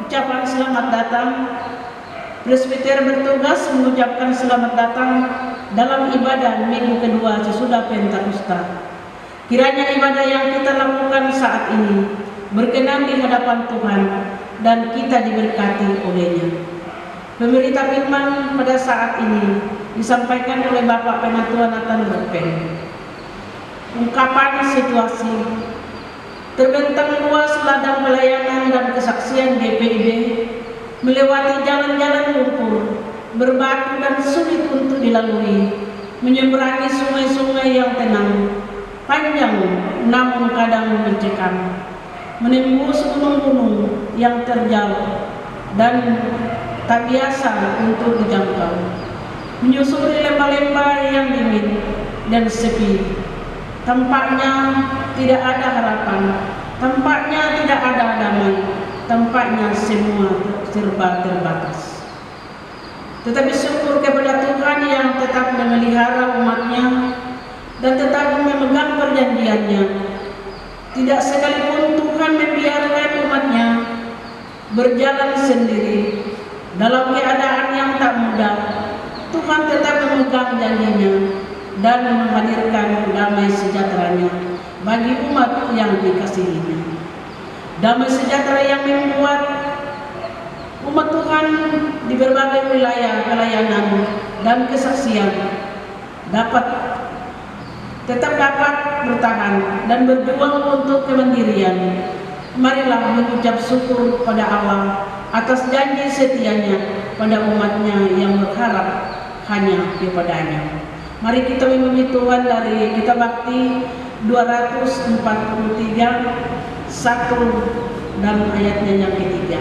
ucapan selamat datang. Presbiter bertugas mengucapkan selamat datang dalam ibadah minggu kedua sesudah Pentakosta. Kiranya ibadah yang kita lakukan saat ini berkenan di hadapan Tuhan dan kita diberkati olehnya. Pemberita firman pada saat ini disampaikan oleh Bapak Penatua Nathan Berpen. Ungkapan situasi terbentang luas ladang pelayanan dan kesaksian GPIB melewati jalan-jalan lumpur, berbatu dan sulit untuk dilalui, menyeberangi sungai-sungai yang tenang, panjang namun kadang mencekam, menembus gunung-gunung yang terjal dan tak biasa untuk dijangkau, menyusuri lembah-lembah yang dingin dan sepi. Tampaknya tidak ada harapan, tampaknya tidak ada damai, tampaknya semua serba terbatas. Tetapi syukur kepada Tuhan yang tetap memelihara umatnya dan tetap memegang perjanjiannya. Tidak sekalipun Tuhan membiarkan umatnya berjalan sendiri dalam keadaan yang tak mudah. Tuhan tetap memegang janjinya dan menghadirkan damai sejahteranya bagi umat yang dikasihinya. Damai sejahtera yang membuat umat Tuhan di berbagai wilayah pelayanan dan kesaksian tetap dapat bertahan dan berjuang untuk kemandirian. Marilah mengucap syukur pada Allah atas janji setianya pada umatnya yang berharap hanya kepadanya. Mari kita memuji Tuhan dari Kitab Bakti 243 1 dan ayatnya yang ketiga.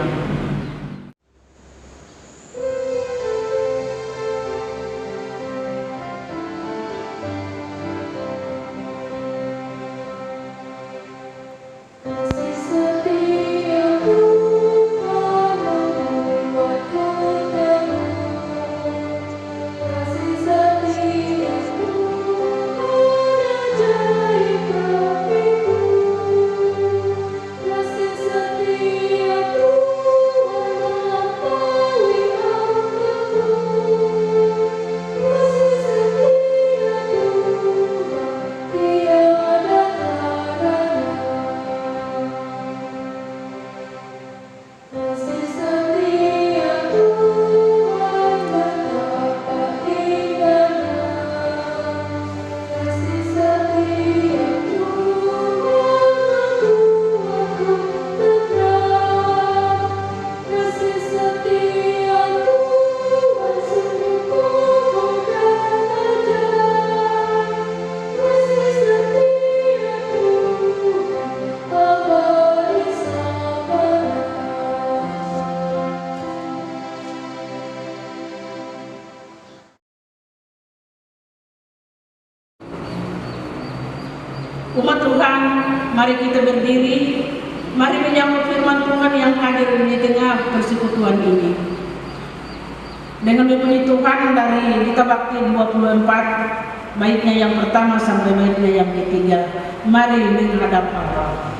Umat Tuhan, mari kita berdiri, mari menyambut firman Tuhan yang hadir di tengah persekutuan ini. Dengan memuji Tuhan dari Kitab Bakti 24, baitnya yang pertama sampai baitnya yang ketiga. Mari menghadap Allah.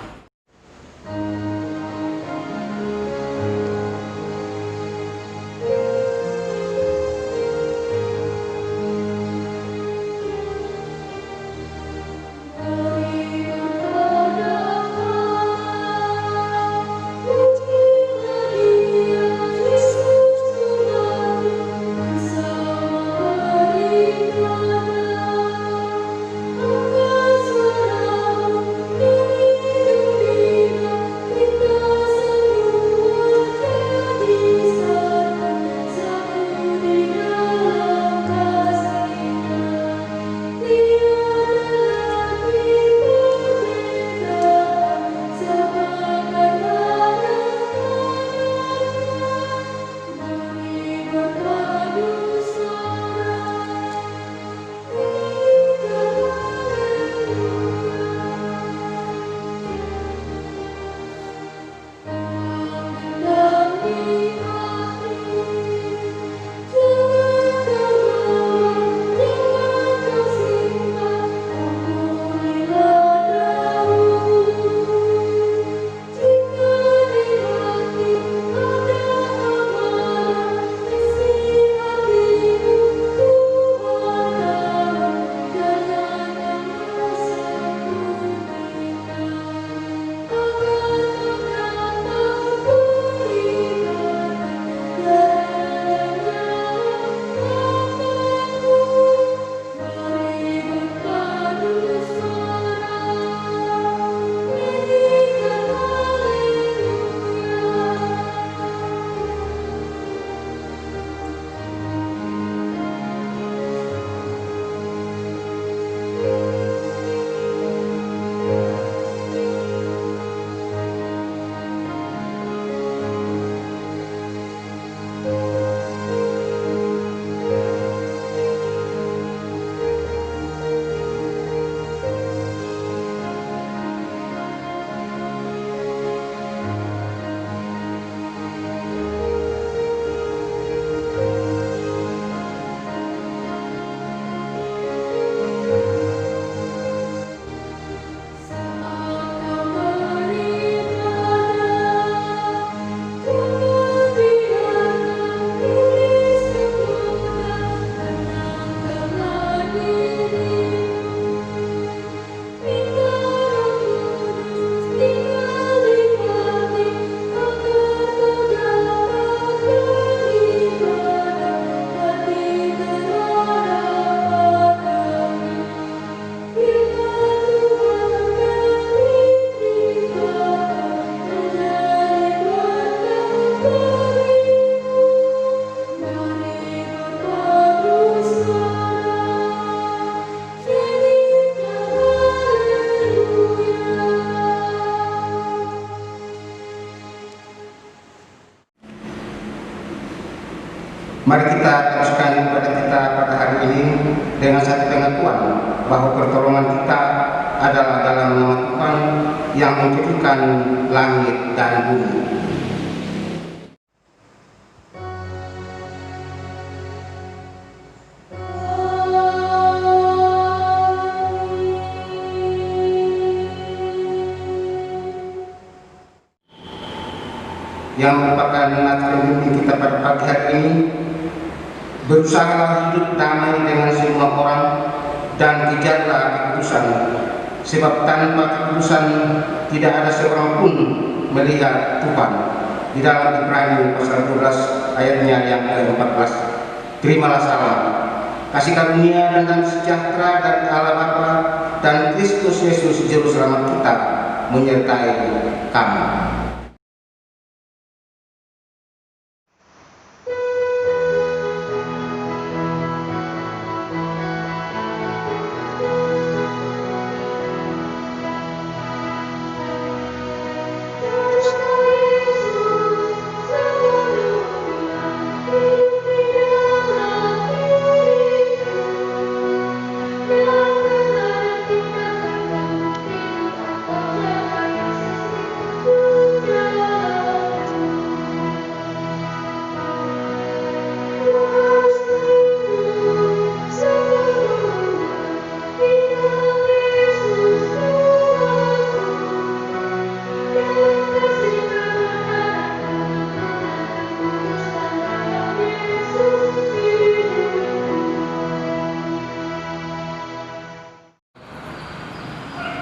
Mari kita teruskan ibadah kita pada hari ini dengan satu pengakuan bahwa pertolongan kita adalah dalam nama Tuhan yang menjadikan langit dan bumi. Yang merupakan nat pemimpin kita pada pagi hari ini, berusahalah hidup damai dengan semua orang dan kejarlah kekudusan, sebab tanpa kekudusan tidak ada seorang pun melihat Tuhan. Di dalam Ibrani pasal 12 ayatnya yang ke-14. Terimalah salam, kasih karunia dan sejahtera dari Allah Bapa dan Kristus Yesus Juru Selamat kita menyertai kamu.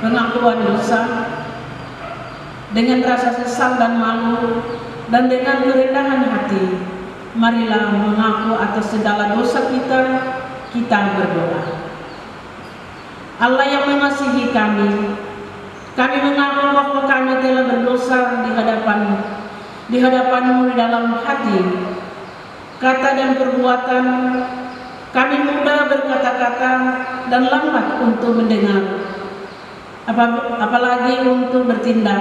Pengakuan dosa dengan rasa sesal dan malu dan dengan kerendahan hati, marilah mengaku atas segala dosa kita berdoa. Allah yang mengasihi kami mengaku bahwa kami telah berdosa di hadapan-Mu di dalam hati, kata dan perbuatan. Kami mudah berkata-kata dan lambat untuk mendengar, apalagi untuk bertindak.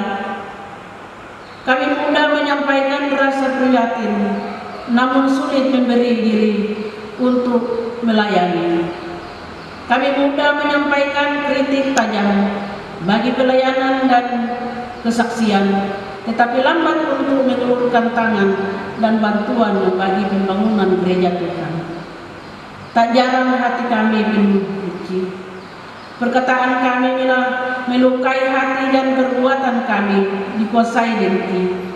Kami mudah menyampaikan rasa prihatin, namun sulit memberi diri untuk melayani. Kami mudah menyampaikan kritik tajam bagi pelayanan dan kesaksian, tetapi lambat untuk mengulurkan tangan dan bantuan bagi pembangunan gereja Tuhan. Tak jarang hati kami penuh benci. Perkataan kami melukai hati dan perbuatan kami dikuasai dengki.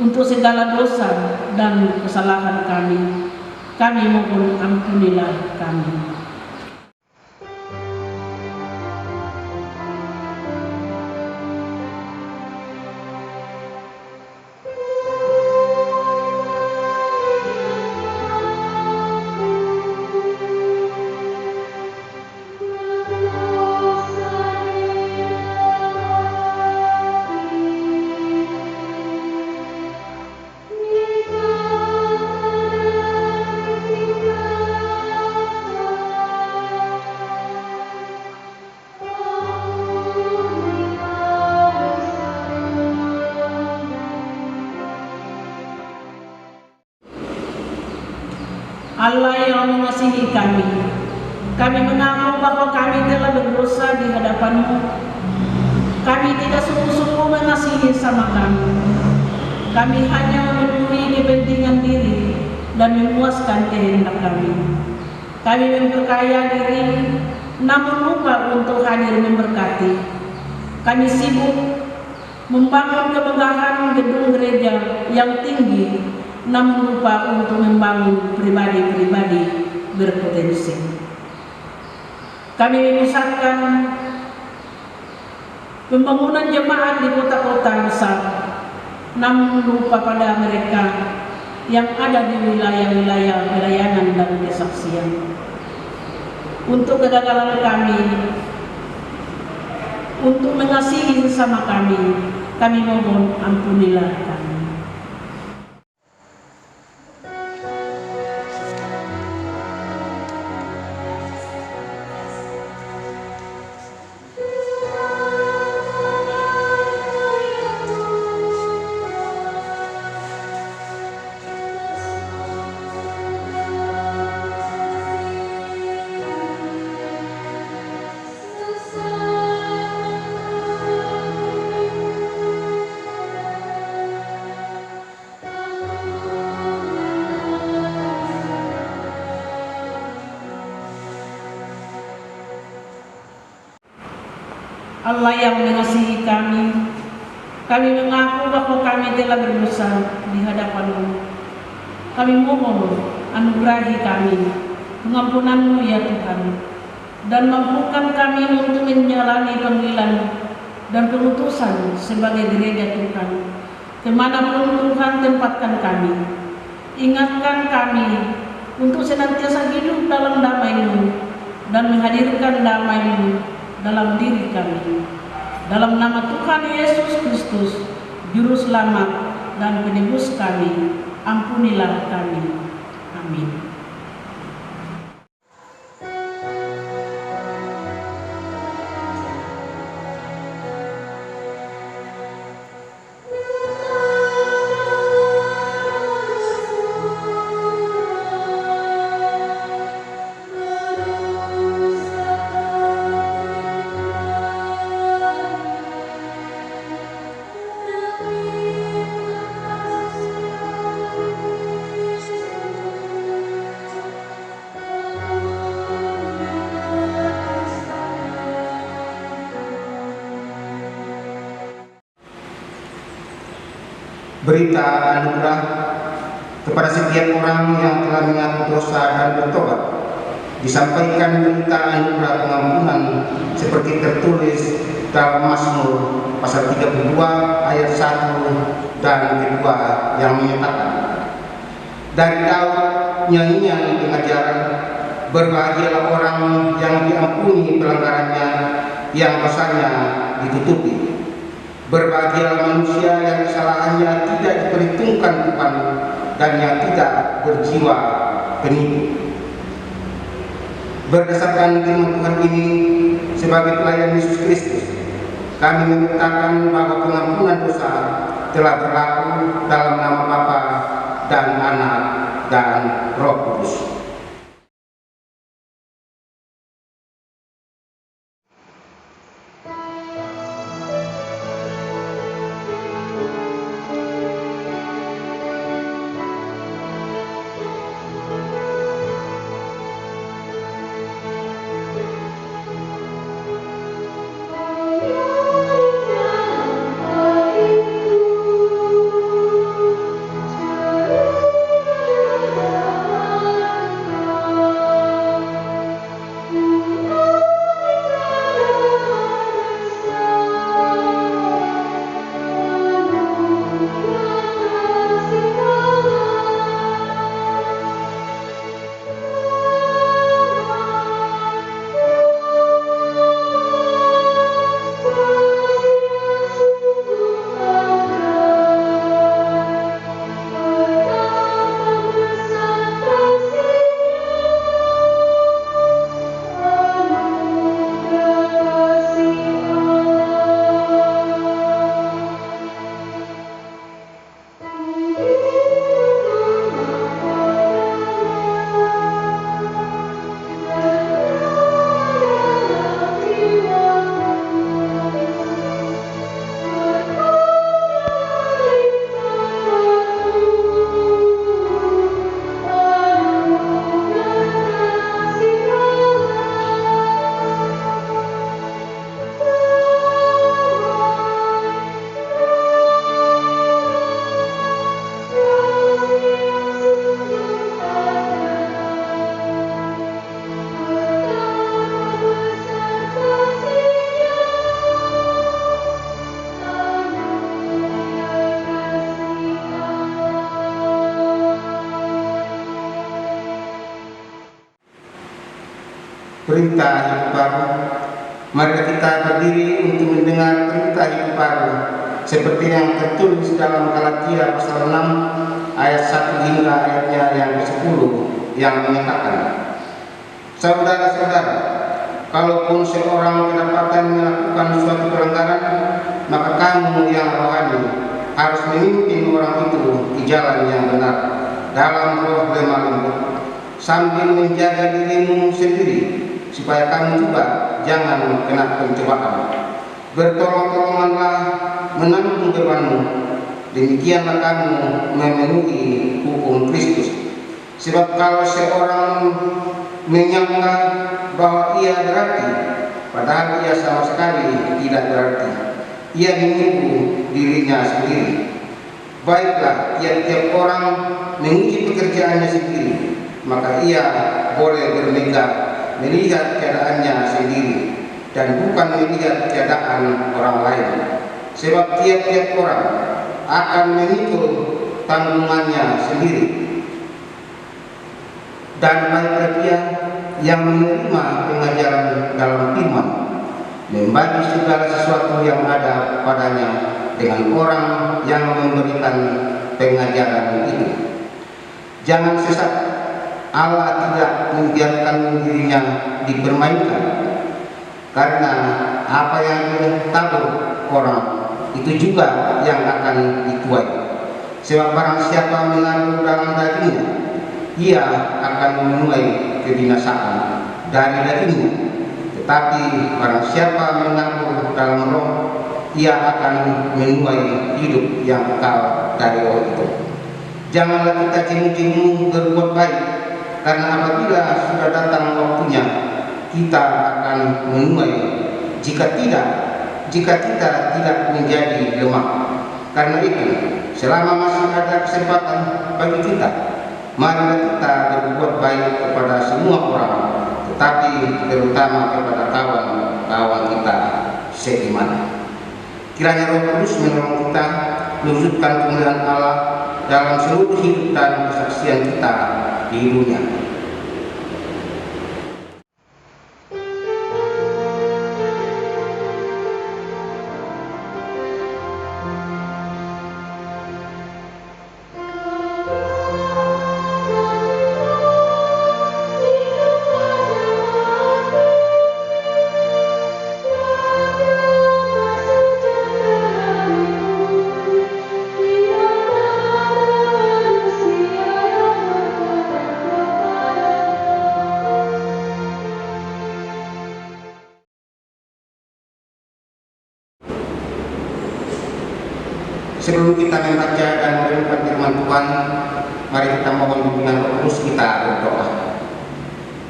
Untuk segala dosa dan kesalahan kami mohon ampunilah kami. Allah yang mengasihi kami mengaku bahwa kami telah berdosa di hadapan-Mu. Kami tidak sungguh-sungguh mengasihi sama kami. Kami hanya memenuhi kepentingan diri dan memuaskan kehendak kami. Kami memperkaya diri, namun lupa untuk hadir memberkati. Kami sibuk membangun kemegahan gedung gereja yang tinggi, namun lupa untuk membangun pribadi-pribadi berpotensi. Kami memusatkan pembangunan jemaat di kota-kota besar, namun lupa pada mereka yang ada di wilayah-wilayah pelayanan dan kesaksian. Untuk kegagalan kami, untuk mengasihi sesama kami mohon ampunilah kami. Allah yang mengasihi kami, kami mengaku bahwa kami telah berdosa di hadapan-Mu. Kami mohon anugerahi kami pengampunan-Mu ya Tuhan, dan mampukan kami untuk menjalani panggilan dan pengutusan sebagai gereja Tuhan kemanapun Tuhan tempatkan kami. Ingatkan kami untuk senantiasa hidup dalam damai-Mu dan menghadirkan damai-Mu dalam diri kami. Dalam nama Tuhan Yesus Kristus, Juru Selamat dan Penebus kami, ampunilah kami. Amin. Berita anugerah kepada setiap orang yang telah mengaku dosa dan bertobat. Disampaikan berita anugerah pengampunan seperti tertulis dalam Mazmur pasal 32 ayat 1 dan 2 yang menyatakan, dari Daud nyanyian pengajaran, berbahagialah orang yang diampuni pelanggarannya, yang dosanya ditutupi. Berbahagialah manusia yang kesalahannya tidak diperhitungkan Tuhan dan yang tidak berjiwa penipu. Berdasarkan firman Tuhan ini, sebagai pelayan Yesus Kristus, kami menyatakan bahwa pengampunan dosa telah berlaku dalam nama Bapa dan Anak dan Roh Kudus. Perintah hidup baru. Mari kita berdiri untuk mendengar perintah hidup baru seperti yang tertulis dalam Galatia pasal 6 ayat 1 hingga ayatnya yang ke-10 yang menyatakan, saudara-saudara, kalaupun seorang kedapatan melakukan suatu pelanggaran, maka kamu yang rohani harus memimpin orang itu di jalan yang benar dalam roh lemah lembut, sambil menjaga dirimu sendiri supaya kamu juga jangan kena pencobaan. Bertolong-tolonganlah menanggung bebanmu, demikianlah kamu memenuhi hukum Kristus. Sebab kalau seorang menyangka bahwa ia berarti padahal ia sama sekali tidak berarti. Ia menipu dirinya sendiri. Baiklah, tiap-tiap orang menguji pekerjaannya sendiri, maka ia boleh bermegah melihat keadaannya sendiri dan bukan melihat keadaan orang lain. Sebab tiap-tiap orang akan memikul tanggungannya sendiri. Dan baiklah dia yang menerima pengajaran dalam firman, membagi segala sesuatu yang ada padanya dengan orang yang memberikan pengajaran itu. Jangan sesat, Allah tidak membiarkan dirinya dipermainkan, karena apa yang ditabur orang itu juga yang akan dituai. Sebab barang siapa menabur dalam dagingnya, ia akan menuai kebinasaan dari dagingnya. Tetapi barang siapa menabur dalam roh, ia akan menuai hidup yang kekal dari roh itu. Janganlah kita jemu-jemu berbuat baik, karena apabila sudah datang waktunya, kita akan menuai. Jika kita tidak menjadi lemah. Karena itu, selama masih ada kesempatan bagi kita, marilah kita berbuat baik kepada semua orang, tetapi terutama kepada kawan-kawan kita seiman. Kiranya Roh Kudus menolong kita mewujudkan kemuliaan Allah dalam seluruh hidup dan kesaksian kita di dunia. Sebelum kita membaca dan merenungkan firman Tuhan, mari kita mohon bimbingan Roh Kudus, kita berdoa.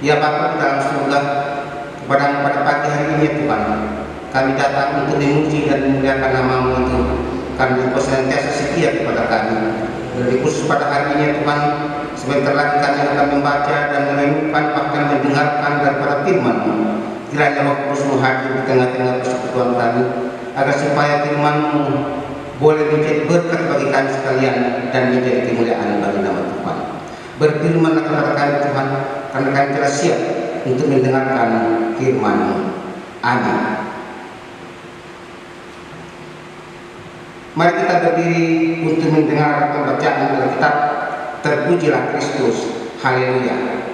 Ya Bapa di dalam surga, pada pagi hari ini Tuhan, kami datang untuk memuji dan memuliakan nama-Mu itu, karena Engkau senantiasa setia kepada kami. Lebih khusus pada hari ini Tuhan, sebentar lagi kami akan membaca dan merenungkan bahkan mendengarkan daripada firman-Mu. Kiranya Roh Kudus hadir di tengah-tengah persekutuan kami, agar supaya firman-Mu boleh menjadi berkat bagi kami sekalian dan menjadi kemuliaan bagi nama Tuhan. Berfirmanlah kepada kami Tuhan, karena kami telah siap untuk mendengarkan firman-Mu. Amin. Mari kita berdiri untuk mendengar pembacaan Alkitab. Terpujilah Kristus. Haleluya.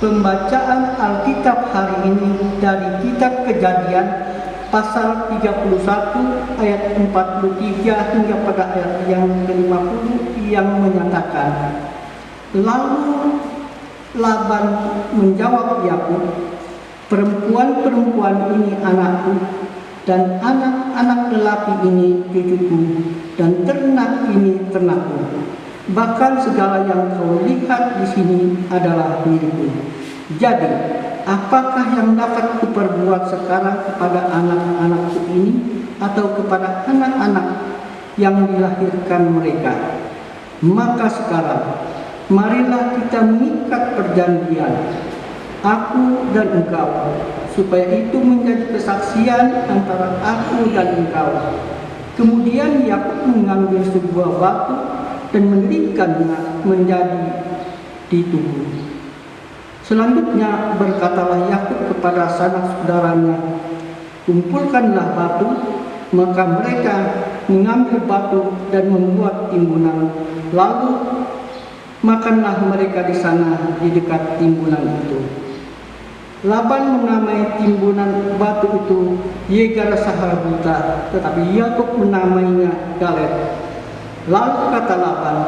Pembacaan Alkitab hari ini dari kitab Kejadian pasal 31 ayat 43 hingga pada ayat yang ke-50 yang menyatakan, lalu Laban menjawab Yakub, perempuan-perempuan ini anakku dan anak-anak lelaki ini cucuku dan ternak ini ternakku. Bahkan segala yang kau lihat di sini adalah milikku. Jadi, apakah yang dapat kuperbuat sekarang kepada anak-anakku ini atau kepada anak-anak yang dilahirkan mereka? Maka sekarang, marilah kita mengikat perjanjian, aku dan engkau, supaya itu menjadi kesaksian antara aku dan engkau. Kemudian Yakub mengambil sebuah batu dan mendirikannya menjadi di tubuh. Selanjutnya berkatalah Yakub kepada sanak saudaranya, kumpulkanlah batu. Maka mereka mengambil batu dan membuat timbunan. Lalu makanlah mereka di sana di dekat timbunan itu. Laban menamai timbunan batu itu Yegar Sahabuta, tetapi Yakub menamainya Galed. Lalu kata Laban,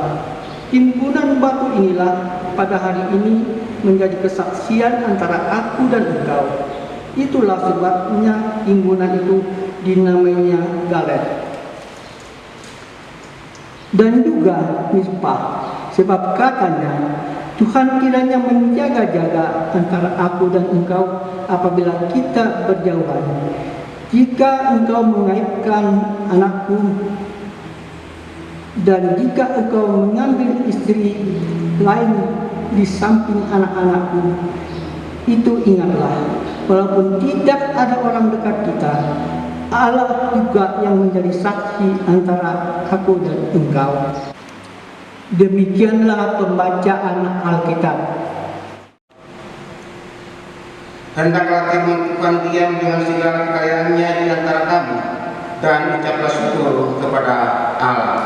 timbunan batu inilah pada hari ini menjadi kesaksian antara aku dan engkau. Itulah sebabnya timbunan itu dinamainya Galed. Dan juga Mizpah, sebab katanya, Tuhan kiranya menjaga-jaga antara aku dan engkau apabila kita berjauhan. Jika engkau mengaibkan anakku dan jika engkau mengambil istri lain di samping anak-anakku, itu ingatlah, walaupun tidak ada orang dekat kita, Allah juga yang menjadi saksi antara aku dan engkau. Demikianlah pembacaan Alkitab. Hendaklah firman Tuhan diam dengan segala kekayaannya di antara kamu, dan ucaplah syukur kepada Allah.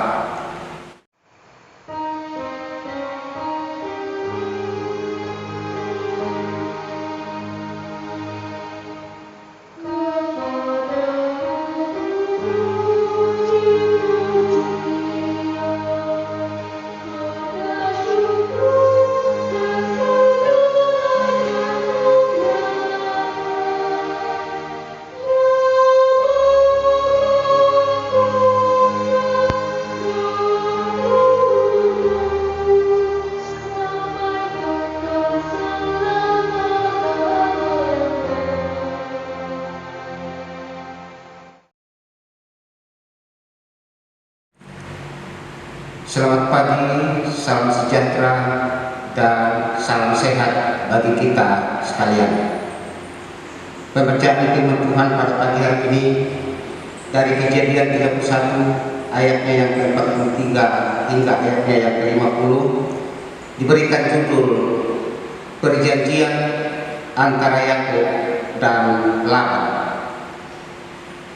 Selamat pagi, salam sejahtera, dan salam sehat bagi kita sekalian. Pembacaan firman Tuhan pada pagi hari ini dari Kejadian 31 ayatnya yang ke-43 hingga ayatnya yang ke-50 diberikan judul Perjanjian antara Yakub dan Laban.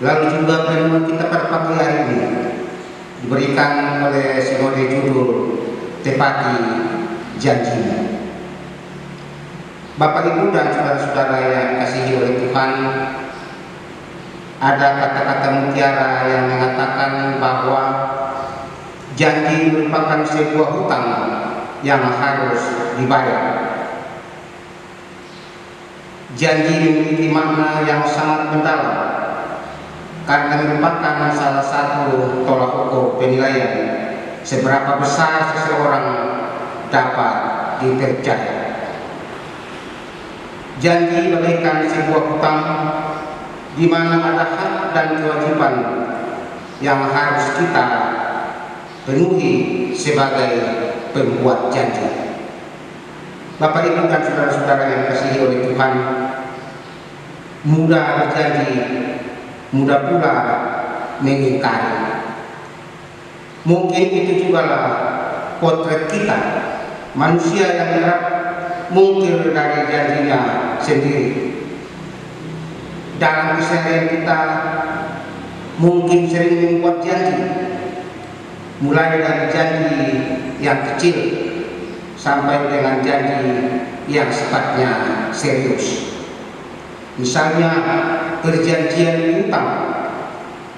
Lalu juga firman kita pada pagi hari ini diberikan oleh sinode judul Tepati Janji. Bapak Ibu dan saudara-saudara yang kasihi oleh Tuhan, ada kata-kata mutiara yang mengatakan bahwa janji merupakan sebuah hutang yang harus dibayar. Janji memiliki makna yang sangat mendalam karena merupakan salah satu tolak ukur penilaian seberapa besar seseorang dapat dipercaya. Janji bagaikan sebuah hutang di mana ada hak dan kewajiban yang harus kita penuhi sebagai pembuat janji. Bapak Ibu dan saudara-saudara yang dikasihi oleh Tuhan, mudah berjanji, mudah pula mengingkari. Mungkin itu juga lah potret kita, manusia yang kerap mungkir dari janjinya sendiri. Dalam keseharian kita mungkin sering membuat janji, mulai dari janji yang kecil sampai dengan janji yang sifatnya serius. Misalnya perjanjian utang,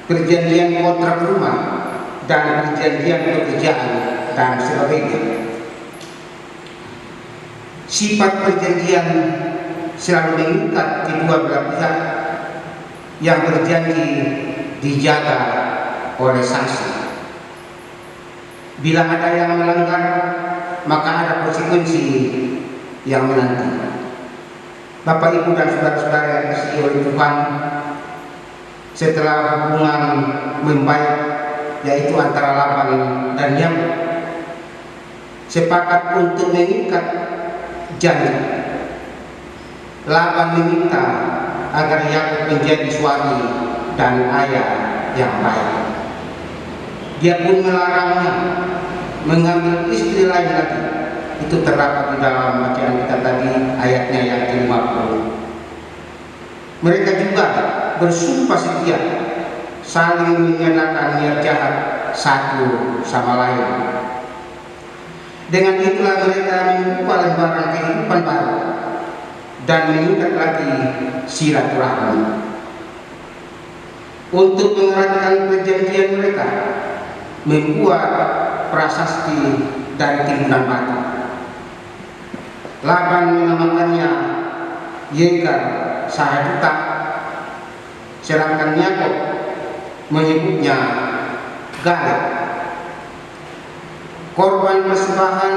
perjanjian kontrak rumah, dan perjanjian pekerjaan dan sebagainya. Sifat perjanjian selalu mengikat kedua belah pihak yang berjanji dijaga oleh sanksi. Bila ada yang melanggar, maka ada konsekuensi yang menanti. Bapak Ibu dan saudara-saudara yang dikasihi oleh Tuhan, setelah hubungan membaik yaitu antara Laban dan Yakub sepakat untuk mengikat janji, Laban meminta agar Yakub menjadi suami dan ayah yang baik. Dia pun melarangnya mengambil istri lain lagi. Itu terdapat di dalam bacaan kita tadi ayatnya yang ke-50. Mereka juga bersumpah setia, saling menyatakan niat jahat satu sama lain. Dengan itulah mereka membuka lembaran kehidupan baru dan meningkat lagi silaturahmi. Untuk mengeratkan perjanjian mereka, membuat prasasti dari timbunan batu. Laban menamakannya Yegar Sahaduta, sedangkan Yakob menyebutnya Galad. Korban persembahan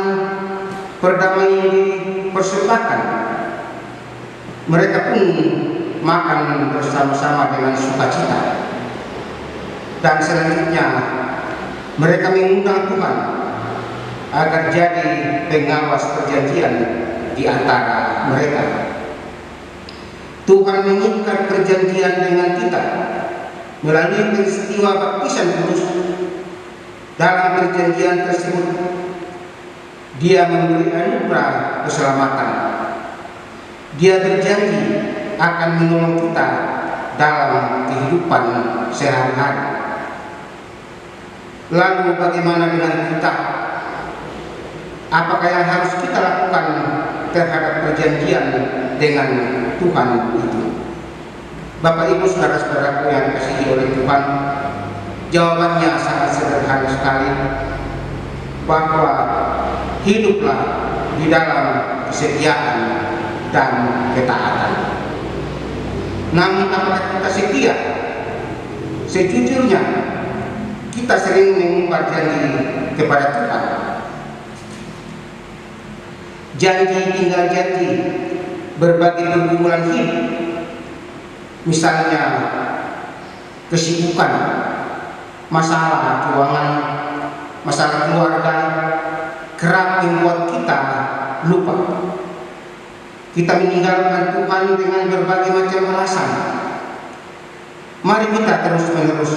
perdamaian dipersembahkan. Mereka pun makan bersama-sama dengan sukacita. Dan selanjutnya mereka mengundang Tuhan agar jadi pengawas perjanjian di antara mereka. Tuhan mengikat perjanjian dengan kita melalui peristiwa baptisan kudus. Dalam perjanjian tersebut, Dia memberi anugerah keselamatan. Dia berjanji akan menolong kita dalam kehidupan sehari-hari. Lalu bagaimana dengan kita? Apakah yang harus kita lakukan terhadap perjanjian dengan Tuhan itu? Bapak Ibu saudara-saudaraku yang dikasihi oleh Tuhan, jawabannya sangat sederhana sekali, bahwa hiduplah di dalam kesetiaan dan ketaatan. Namun apakah kita setia? Sejujurnya kita sering mengumbar janji kepada Tuhan. Janji tinggal janji, berbagi pergumulan hidup, misalnya kesibukan, masalah keuangan, masalah keluarga, kerap membuat kita lupa. Kita meninggalkan Tuhan dengan berbagai macam alasan. Mari kita terus-menerus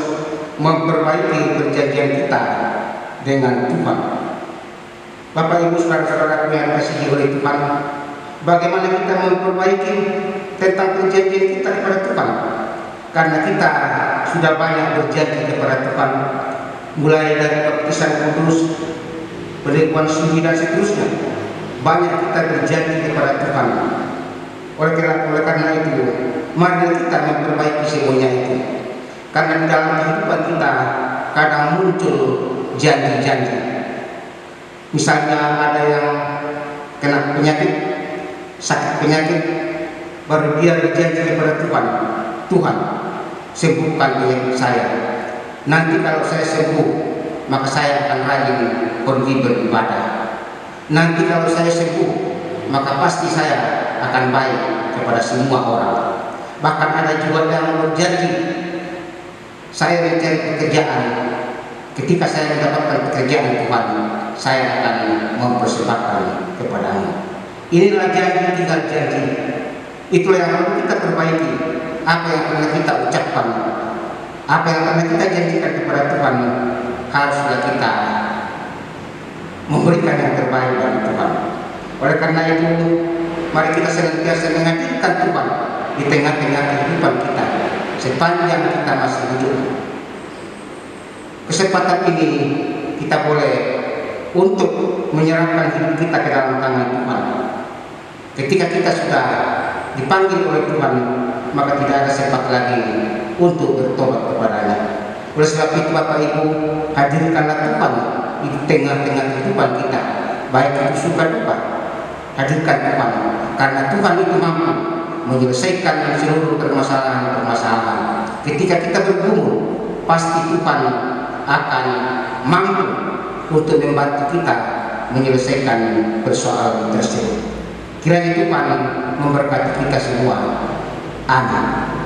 memperbaiki perjanjian kita dengan Tuhan. Bapak Ibu saudara-saudaraku yang dikasihi oleh Tuhan, bagaimana kita memperbaiki tentang perjanjian kita kepada Tuhan? Karena kita sudah banyak berjanji kepada Tuhan, mulai dari baptisan kudus, pengakuan suci dan seterusnya. Banyak kita berjanji kepada Tuhan. Oleh karena itu, mari kita memperbaiki semuanya itu. Karena di dalam kehidupan kita kadang muncul janji-janji. Misalnya ada yang kena penyakit, sakit penyakit, baru dia berjanji kepada Tuhan, Tuhan, sembuhkan penyakit saya. Nanti kalau saya sembuh, maka saya akan rajin pergi beribadah. Nanti kalau saya sembuh, maka pasti saya akan baik kepada semua orang. Bahkan ada juga yang berjanji, saya mencari pekerjaan. Ketika saya mendapatkan pekerjaan Tuhan, saya akan mempersembahkan kepadamu. Inilah janji tinggal janji. Itulah yang perlu kita perbaiki. Apa yang pernah kita ucapkan, apa yang pernah kita janjikan kepada Tuhan, haruslah kita memberikan yang terbaik bagi Tuhan. Oleh karena itu, mari kita senantiasa menghadirkan Tuhan di tengah-tengah kehidupan kita sepanjang kita masih hidup. Kesempatan ini kita boleh untuk menyerahkan hidup kita ke dalam tangan Tuhan. Ketika kita sudah dipanggil oleh Tuhan, maka tidak ada sempat lagi untuk bertobat kepadanya. Oleh sebab itu Bapak Ibu, hadirkanlah Tuhan di tengah-tengah kehidupan kita, baik itu suka duka. Hadirkan Tuhan, karena Tuhan itu mampu menyelesaikan seluruh permasalahan-permasalahan. Ketika kita bergumul, pasti Tuhan akan mampu untuk membantu kita menyelesaikan persoalan tersebut. Kiranya Tuhan memberkati kita semua. Amin.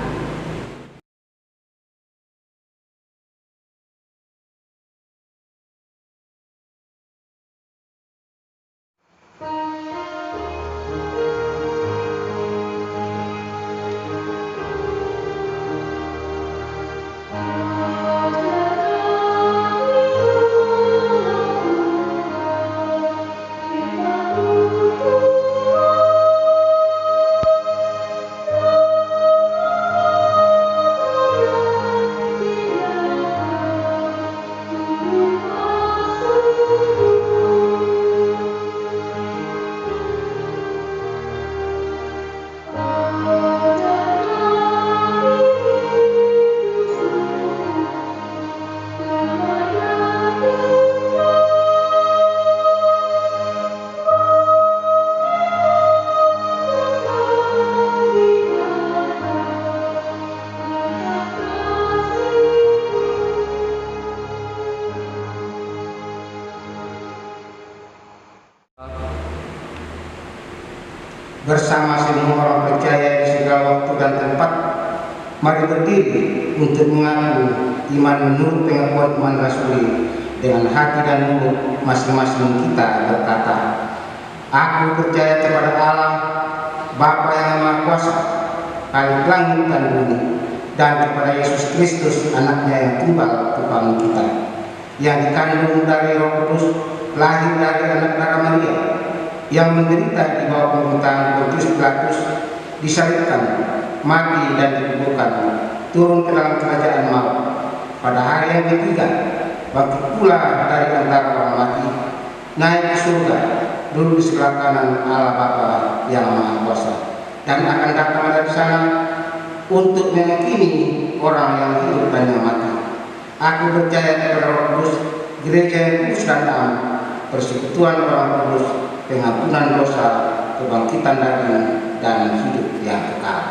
bersama semua orang percaya di segala waktu dan tempat, mari berdiri untuk mengaku iman menurut pengakuan iman rasuli dengan hati dan mulut masing-masing kita berkata, aku percaya kepada Allah, Bapa yang Maha Kuasa, Khalik langit dan bumi, dan kepada Yesus Kristus, anaknya yang tunggal Tuhan kita, yang dikandung dari Roh Kudus, lahir dari anak darah Maria, yang menderita di bawah pemerintahan Pontius Pilatus, disalibkan, mati dan dikuburkan, turun ke dalam kerajaan maut. Pada hari yang ketiga, bangkit pula dari antara orang mati, naik ke surga, duduk di sebelah kanan Allah Bapa yang Maha Kuasa, dan akan datang dari sana untuk menghakimi orang yang hidup dan yang mati. Aku percaya kepada Roh Kudus, gereja yang kudus dan damai, persekutuan orang kudus, pengampunan dosa, kebangkitan daging, dan hidup yang kekal.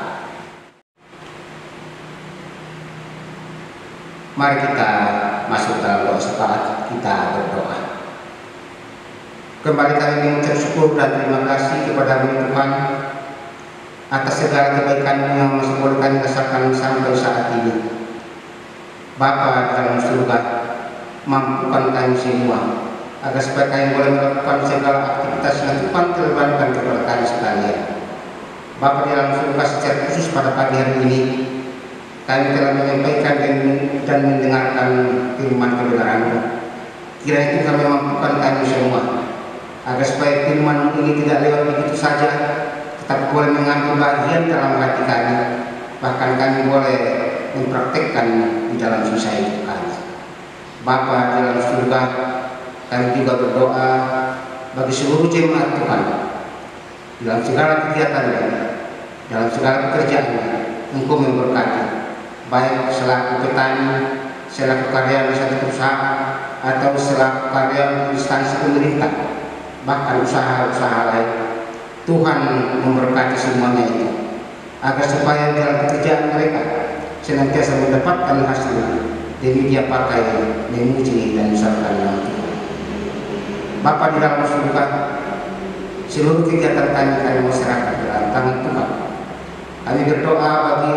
Mari kita masuk dalam doa syafaat, kita berdoa. Kembali kami mengucap syukur dan terima kasih kepada Tuhan atas segala kebaikan yang masih boleh kami rasakan sampai saat ini. Bapa di dalam surga, mampukan kami semua agar supaya kami boleh melakukan segala aktivitas yang Tuhan telah kepada kami sekalian. Bapa di dalam surga, secara khusus pada pagi hari ini kami telah menyampaikan dan mendengarkan firman kebenaran-Mu. Kiranya itu kami mampukan kami semua agar supaya firman ini tidak lewat begitu saja, tetapi boleh mengambil bagian dalam hati kami, bahkan kami boleh mempraktekkan di dalam susah hidup kami. Bapa di dalam surga, kami juga berdoa bagi seluruh jemaat Tuhan dalam segala kegiatannya, dalam segala pekerjaannya. Engkau memberkati, baik selaku petani, selaku karyawan di satu perusahaan, atau selaku karyawan instansi pemerintah, bahkan usaha-usaha lain. Tuhan memberkati semuanya itu, agar supaya dalam pekerjaan mereka senantiasa mendapatkan hasil demi dia pakai memuji dan misalkan nama Tuhan. Bapa di dalam surga, seluruh kegiatan kami masyarakat dalam tangan Tuhan. Kami berdoa bagi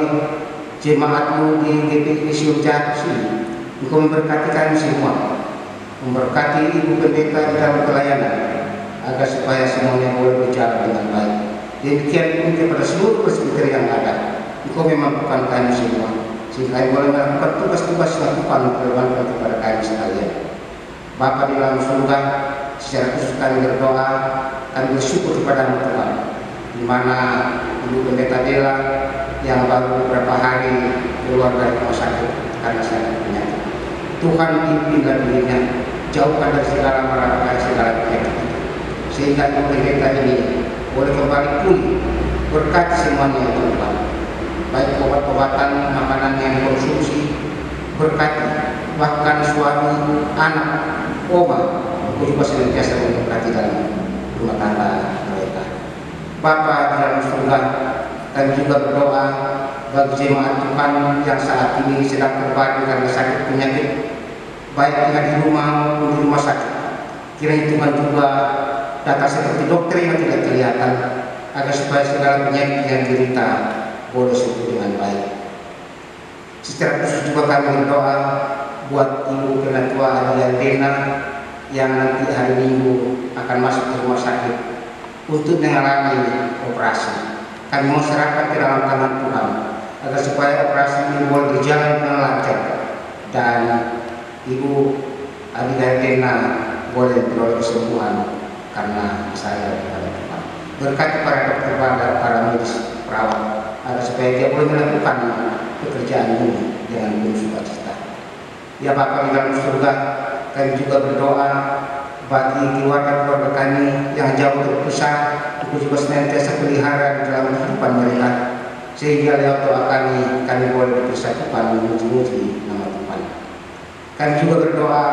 jemaat-Mu di GPI Misiun Jahat sini. Engkau memberkati kami semua, memberkati Ibu Pendeta di dalam pelayanan, agar supaya semuanya boleh berjalan dengan baik. Demikian pun kepada seluruh presbiter yang ada, Engkau memampukan kami semua, sehingga kami boleh melakukan tugas-tugas yang Tuhan telah kepada kami sekalian. Bapa di dalam surga, secara khusus kami berdoa, kami bersyukur kepada Tuhan, di mana Ibu Pendeta Bella yang baru beberapa hari keluar dari rumah sakit karena sakit penyakit. Tuhan pimpinlah dirinya, jauhkan dari segala mara segala penyakit, sehingga Ibu Pendeta ini boleh kembali pulih. Berkati semuanya ya Tuhan, baik obat-obatan, makanan yang dikonsumsi, berkati bahkan suami, anak, oma, juga senantiasa memberkati dalam rumah tangga mereka. Bapa di dalam surga, kami juga berdoa bagi jemaat Tuhan yang saat ini sedang terbaring karena sakit penyakit, baik yang di rumah maupun di rumah sakit. Kiranya Tuhan juga datang seperti dokter yang tidak kelihatan, agar supaya segala penyakit yang derita boleh sembuh dengan baik. Secara khusus juga kami berdoa buat Ibu Penatua Adriana yang nanti hari Minggu akan masuk ke rumah sakit untuk mengalami operasi. Kami mau serahkan ke dalam tangan Tuhan, agar supaya operasi ini boleh berjalan dengan lancar dan Ibu Adriana boleh beroleh kesembuhan karena saya kepada Tuhan. Berkati para dokter, para medis, perawat, agar supaya dia boleh melakukan pekerjaan ini dengan penuh sukacita. Ya Bapa di dalam surga, kami juga berdoa bagi keluarga-keluarga kami yang jauh terpisah. Engkau juga senantiasa pelihara di dalam kehidupan mereka, sehingga lewat doa kami boleh bersatukan memuji-muji nama Tuhan. Kami juga berdoa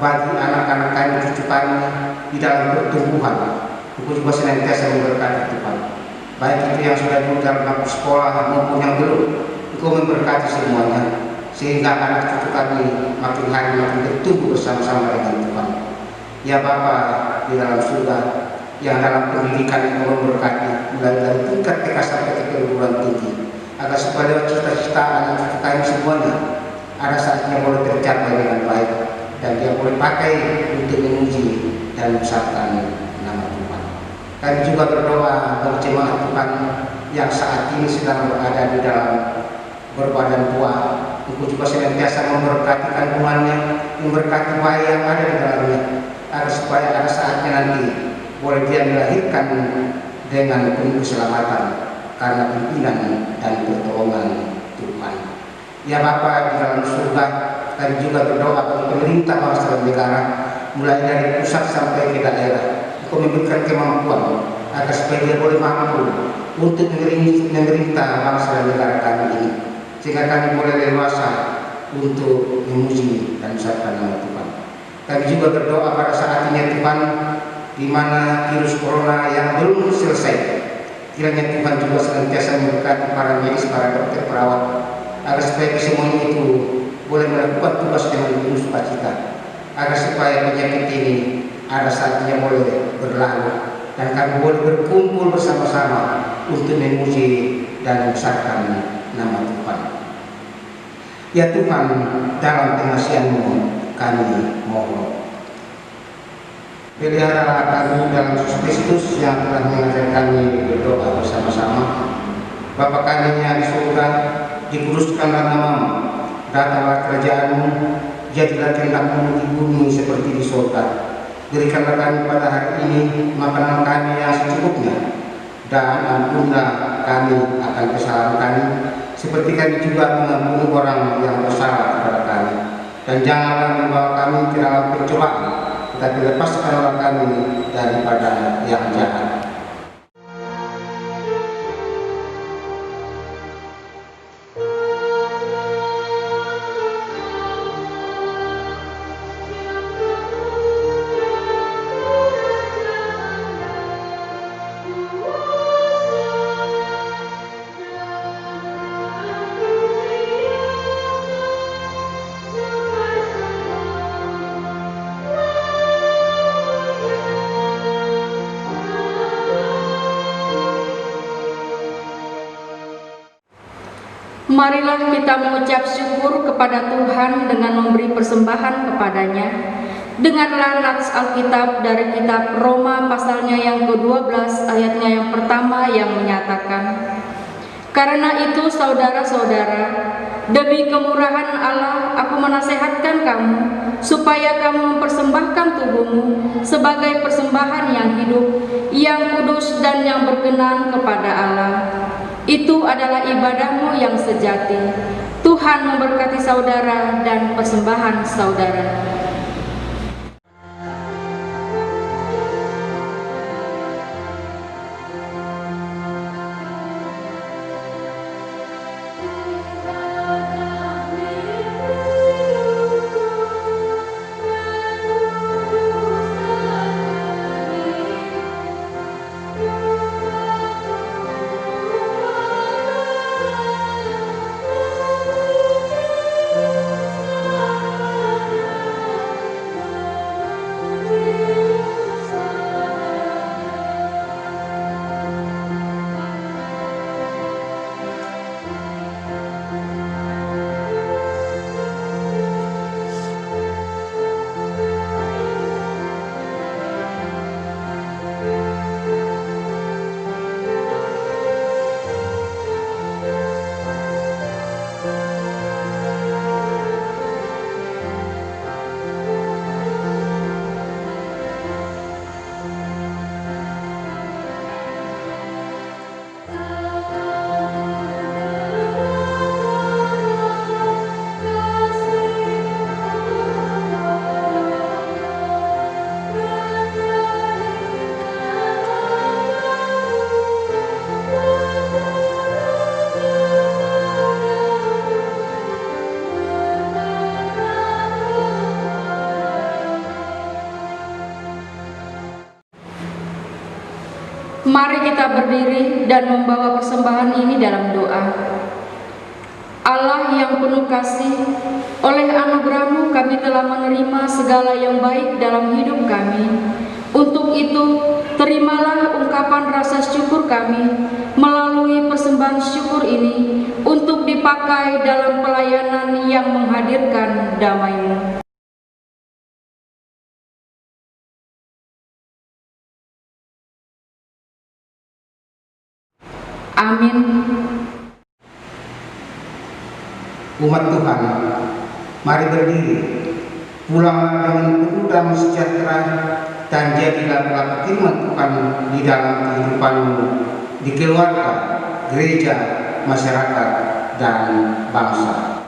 bagi anak-anak kami, cucu kami di dalam pertumbuhan. Engkau juga senantiasa memberkati Tuhan, baik itu yang sudah duduk dalam bangku sekolah maupun yang belum. Engkau memberkati semuanya, sehingga anak cucu kami makin hari makin bertumbuh bersama-sama dengan Tuhan. Ya Bapa di dalam surga, yang dalam pendidikan yang memberkati mulai dari tingkat TK sampai ke perguruan tinggi, agar supaya cita-cita anak kita ini semuanya ada saatnya boleh tercapai dengan baik dan dia boleh pakai untuk memuji dan membesarkan nama Tuhan. Kami juga berdoa bagi jemaat Tuhan yang saat ini sedang berada di dalam berbadan tua, Engkau juga senantiasa memberkati kandungannya, memberkati bayi yang ada di dalamnya, agar supaya ada saatnya nanti boleh dia dilahirkan dengan penuh keselamatan karena pimpinan dan pertolongan Tuhan. Ya Bapa di dalam surga, kami juga berdoa bagi pemerintah bangsa dan negara, mulai dari pusat sampai ke daerah. Engkau memberikan kemampuan agar supaya dia boleh mampu untuk memerintah bangsa dan negara kami ini, sehingga kami boleh leluasa untuk memuji dan membesarkan nama Tuhan. Kami juga berdoa pada saat ini Tuhan, di mana virus corona yang belum selesai, kiranya Tuhan juga senantiasa memberkati para medis, para dokter, perawat, agar supaya semuanya itu boleh melakukan tugas dengan penuh sukacita, agar supaya penyakit ini ada saatnya boleh berlalu dan kami boleh berkumpul bersama-sama untuk memuji dan membesarkan nama Tuhan. Ya Tuhan, dalam pengasihan-Mu kami mohon, peliharalah kami dalam Yesus Kristus yang telah mengajar kami berdoa bersama-sama. Bapa kami yang di surga, dikuduskanlah nama-Mu, datanglah kerajaan-Mu, jadilah kehendak-Mu di bumi seperti di surga. Berikanlah kami pada hari ini makanan kami yang secukupnya, dan ampunlah kami akan kesalahan kami, seperti kami juga mengampuni orang yang bersalah kepada kami. Dan janganlah membawa kami ke dalam pencobaan, tetapi lepaskanlah kami daripada yang jahat. Marilah kita mengucap syukur kepada Tuhan dengan memberi persembahan kepadanya. Dengarlah nats Alkitab dari kitab Roma pasalnya yang ke-12 ayatnya yang pertama yang menyatakan, "Karena itu saudara-saudara, demi kemurahan Allah aku menasehatkan kamu supaya kamu mempersembahkan tubuhmu sebagai persembahan yang hidup, yang kudus dan yang berkenan kepada Allah. Itu adalah ibadahmu yang sejati." Tuhan memberkati saudara dan persembahan saudara. Mari kita berdiri dan membawa persembahan ini dalam doa. Allah yang penuh kasih, oleh anugerah-Mu kami telah menerima segala yang baik dalam hidup kami. Untuk itu, terimalah ungkapan rasa syukur kami melalui persembahan syukur ini untuk dipakai dalam pelayanan yang menghadirkan damai-Mu. Amin. Umat Tuhan, mari berdiri, pulanglah dengan penuh damai sejahtera, dan jadilah pelaku firman Tuhan di dalam kehidupanmu, di keluarga, gereja, masyarakat, dan bangsa.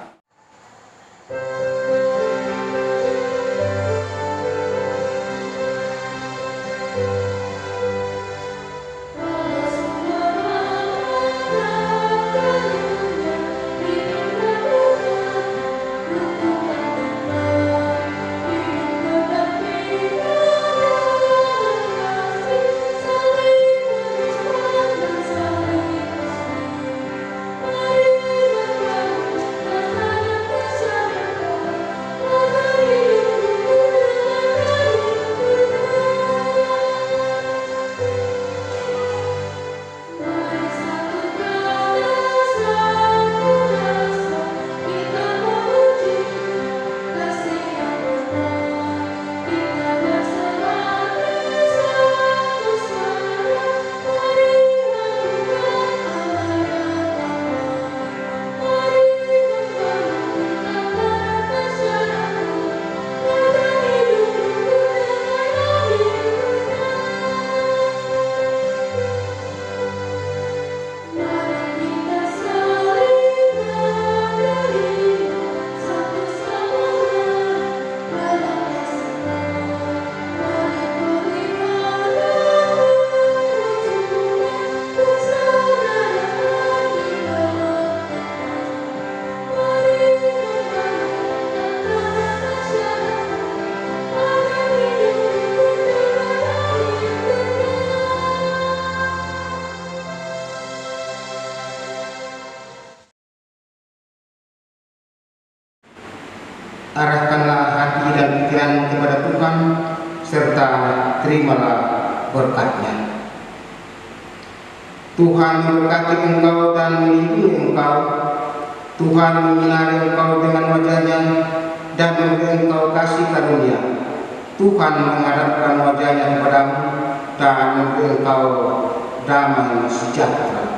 Arahkanlah hati dan pikiranmu kepada Tuhan, serta terimalah berkat-Nya. Tuhan memberkati engkau dan melindungi engkau. Tuhan menyinari engkau dengan wajah-Nya dan memberi engkau kasih karunia. Tuhan menghadapkan wajah-Nya kepadamu dan memberi engkau damai sejahtera.